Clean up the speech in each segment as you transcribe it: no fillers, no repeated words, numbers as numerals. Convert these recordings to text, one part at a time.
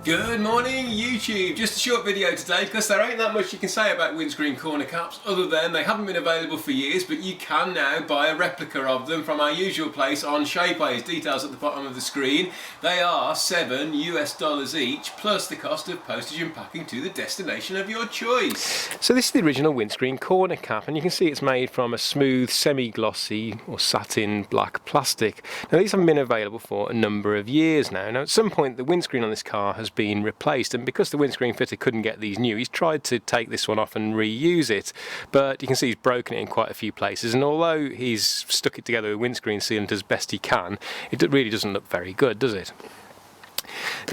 Good morning YouTube, just a short video today because there ain't that much you can say about windscreen corner caps other than they haven't been available for years, but you can now buy a replica of them from our usual place on Shapeways. Details at the bottom of the screen. They are $7 US each plus the cost of postage and packing to the destination of your choice. So this is the original windscreen corner cap, and you can see it's made from a smooth semi-glossy or satin black plastic. Now these haven't been available for a number of years now. Now at some point the windscreen on this car has been replaced, and because the windscreen fitter couldn't get these new, he's tried to take this one off and reuse it, but you can see he's broken it in quite a few places, and although he's stuck it together with windscreen sealant as best he can, it really doesn't look very good, does it?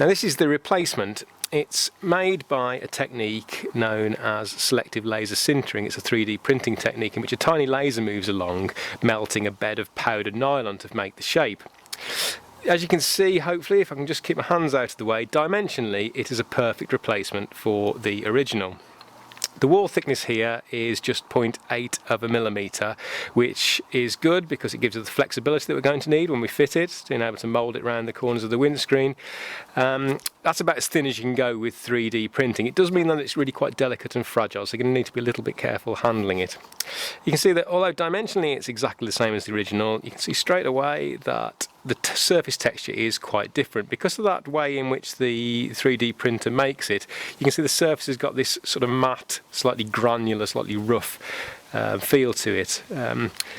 Now this is the replacement. It's made by a technique known as selective laser sintering. It's a 3D printing technique in which a tiny laser moves along, melting a bed of powdered nylon to make the shape. As you can see, hopefully, if I can just keep my hands out of the way, dimensionally it is a perfect replacement for the original. The wall thickness here is just 0.8 of a millimetre, which is good because it gives us the flexibility that we're going to need when we fit it, being able to mould it around the corners of the windscreen. That's about as thin as you can go with 3D printing. It does mean that it's really quite delicate and fragile, so you're going to need to be a little bit careful handling it. You can see that although dimensionally it's exactly the same as the original, you can see straight away that the surface texture is quite different. Because of that way in which the 3D printer makes it, you can see the surface has got this sort of matte, slightly granular, slightly rough feel to it.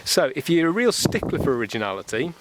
So if you're a real stickler for originality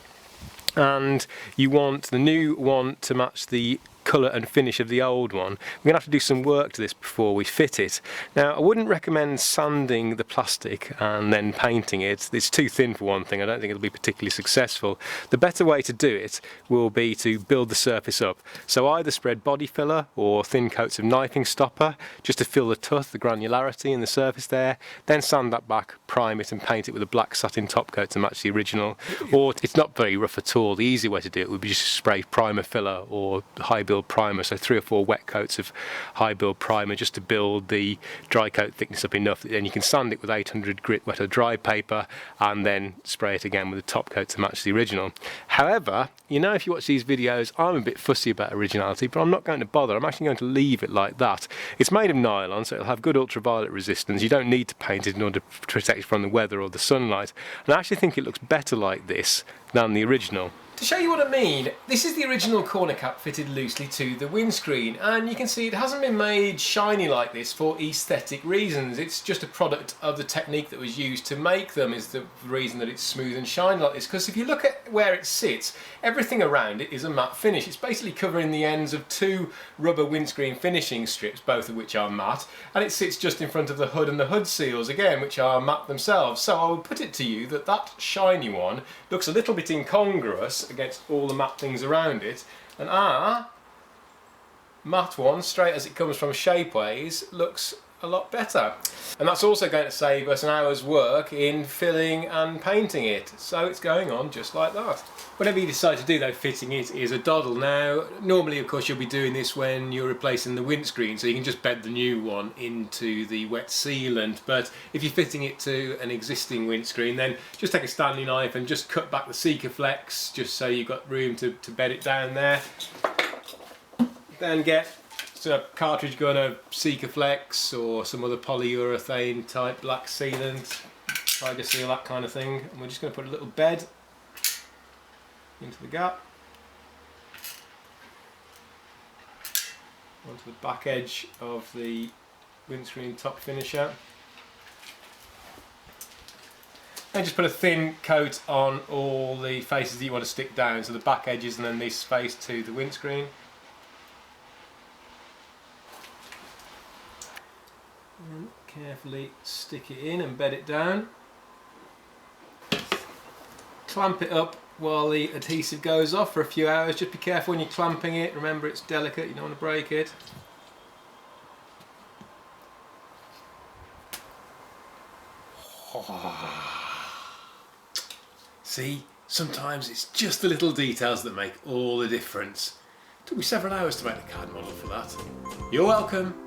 and you want the new one to match the colour and finish of the old one, we're going to have to do some work to this before we fit it. Now I wouldn't recommend sanding the plastic and then painting it. It's too thin for one thing. I don't think it'll be particularly successful. The better way to do it will be to build the surface up. So either spread body filler or thin coats of knifing stopper just to fill the tuff, the granularity in the surface there, then sand that back, prime it and paint it with a black satin top coat to match the original. Or it's not very rough at all. The easy way to do it would be just spray primer filler or high build primer, so 3 or 4 wet coats of high build primer just to build the dry coat thickness up enough that then you can sand it with 800 grit wet or dry paper and then spray it again with a top coat to match the original. However, you know, if you watch these videos, I'm a bit fussy about originality, but I'm not going to bother. I'm actually going to leave it like that. It's made of nylon, so it'll have good ultraviolet resistance. You don't need to paint it in order to protect it from the weather or the sunlight, and I actually think it looks better like this than the original. To show you what I mean, this is the original corner cap fitted loosely to the windscreen, and you can see it hasn't been made shiny like this for aesthetic reasons. It's just a product of the technique that was used to make them is the reason that it's smooth and shiny like this, because if you look at where it sits, everything around it is a matte finish. It's basically covering the ends of 2 rubber windscreen finishing strips, both of which are matte, and it sits just in front of the hood and the hood seals again, which are matte themselves. So I would put it to you that that shiny one looks a little bit incongruous against all the matte things around it, and our matte one, straight as it comes from Shapeways, looks a lot better. And that's also going to save us an hour's work in filling and painting it, so it's going on just like that. Whatever you decide to do though, fitting it is a doddle. Now normally of course you'll be doing this when you're replacing the windscreen, so you can just bed the new one into the wet sealant, but if you're fitting it to an existing windscreen, then just take a Stanley knife and just cut back the Sikaflex just so you've got room to bed it down there. Then get a cartridge gun of Sikaflex or some other polyurethane type black sealant, tiger seal, that kind of thing, and we're just going to put a little bed into the gap onto the back edge of the windscreen top finisher, and just put a thin coat on all the faces that you want to stick down, so the back edges and then this face to the windscreen. And carefully stick it in and bed it down. Clamp it up while the adhesive goes off for a few hours. Just be careful when you're clamping it. Remember, it's delicate, you don't want to break it. See, sometimes it's just the little details that make all the difference. It took me several hours to make the card model for that. You're welcome.